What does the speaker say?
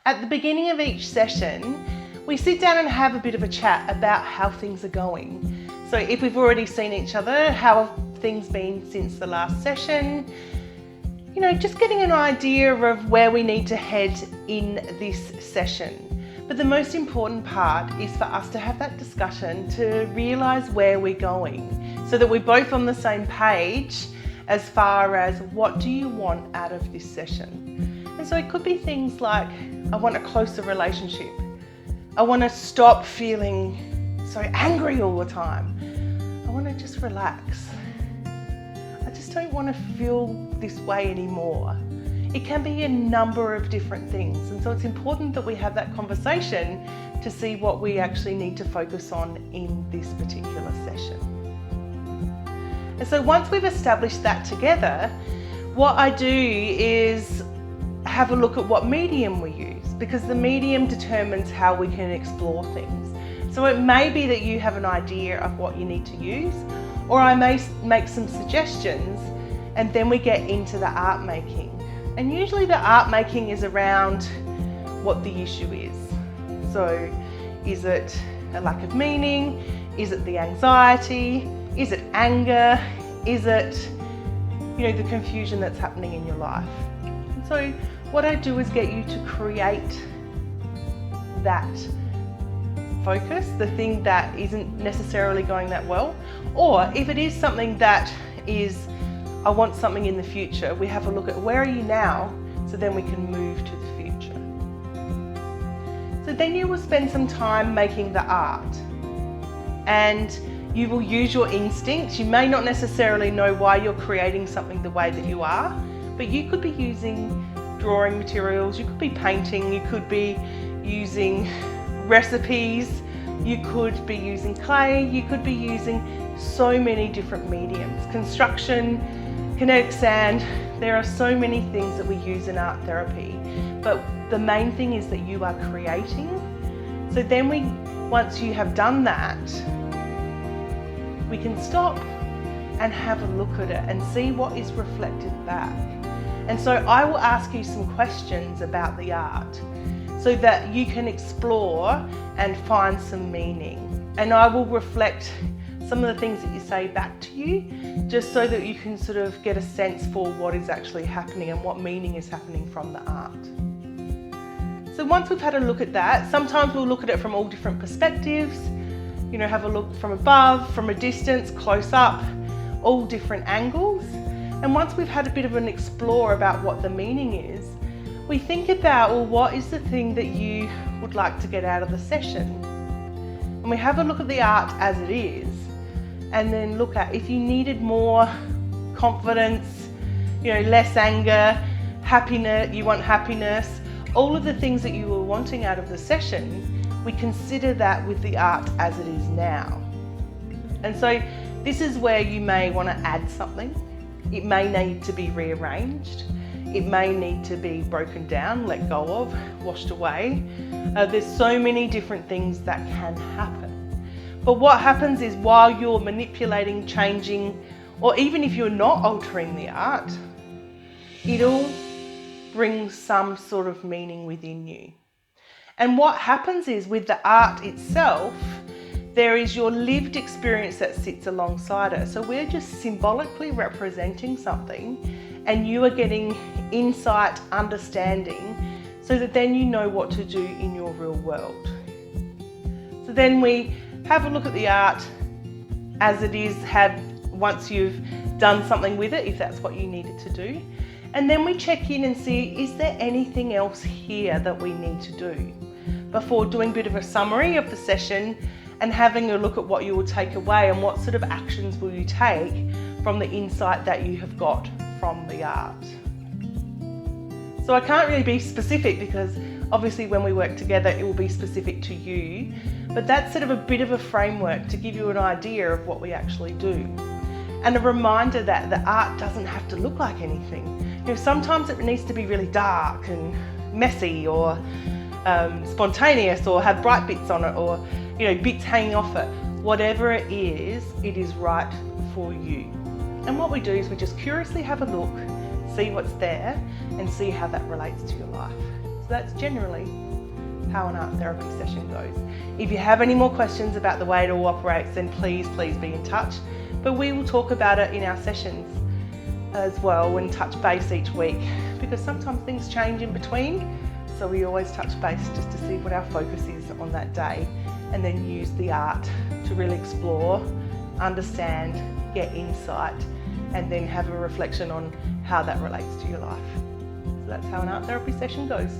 At the beginning of each session, we sit down and have a bit of a chat about how things are going. So if we've already seen each other, how have things been since the last session? You know, just getting an idea of where we need to head in this session. But the most important part is for us to have that discussion to realise where we're going so that we're both on the same page as far as what do you want out of this session. And so it could be things like, I want a closer relationship. I want to stop feeling so angry all the time. I want to just relax. I just don't want to feel this way anymore. It can be a number of different things, and so it's important that we have that conversation to see what we actually need to focus on in this particular session. And so once we've established that together, what I do is have a look at what medium we use, because the medium determines how we can explore things. So it may be that you have an idea of what you need to use, or I may make some suggestions, and then we get into the art making. And usually the art making is around what the issue is. So is it a lack of meaning? Is it the anxiety? Is it anger? Is it, the confusion that's happening in your life? And so what I do is get you to create that focus, the thing that isn't necessarily going that well. Or if it is something that is, I want something in the future, we have a look at where are you now, so then we can move to the future. So then you will spend some time making the art, and you will use your instincts. You may not necessarily know why you're creating something the way that you are, but you could be using drawing materials, you could be painting, you could be using recipes, you could be using clay, you could be using so many different mediums. Construction, kinetic sand, there are so many things that we use in art therapy, but the main thing is that you are creating. So then once you have done that, we can stop and have a look at it and see what is reflected back. And so I will ask you some questions about the art so that you can explore and find some meaning. And I will reflect some of the things that you say back to you, just so that you can sort of get a sense for what is actually happening and what meaning is happening from the art. So once we've had a look at that, sometimes we'll look at it from all different perspectives, have a look from above, from a distance, close up, all different angles. And once we've had a bit of an explore about what the meaning is, we think about, well, what is the thing that you would like to get out of the session? And we have a look at the art as it is, and then look at if you needed more confidence, less anger, happiness, you want happiness, all of the things that you were wanting out of the session, we consider that with the art as it is now. And so this is where you may want to add something. It may need to be rearranged. It may need to be broken down, let go of, washed away. There's so many different things that can happen. But what happens is while you're manipulating, changing, or even if you're not altering the art, it'll bring some sort of meaning within you. And what happens is with the art itself, there is your lived experience that sits alongside it. So we're just symbolically representing something, and you are getting insight, understanding, so that then you know what to do in your real world. So then we have a look at the art as it is, once you've done something with it, if that's what you needed to do. And then we check in and see, is there anything else here that we need to do? Before doing a bit of a summary of the session and having a look at what you will take away and what sort of actions will you take from the insight that you have got from the art. So I can't really be specific because obviously when we work together it will be specific to you, but that's sort of a bit of a framework to give you an idea of what we actually do. And a reminder that the art doesn't have to look like anything. Sometimes it needs to be really dark and messy, or spontaneous, or have bright bits on it, or bits hanging off it. Whatever it is right for you. And what we do is we just curiously have a look, see what's there, and see how that relates to your life. that's generally how an art therapy session goes. If you have any more questions about the way it all operates, then please be in touch. But we will talk about it in our sessions as well and touch base each week, because sometimes things change in between. So we always touch base just to see what our focus is on that day, and then use the art to really explore, understand, get insight, and then have a reflection on how that relates to your life. So that's how an art therapy session goes.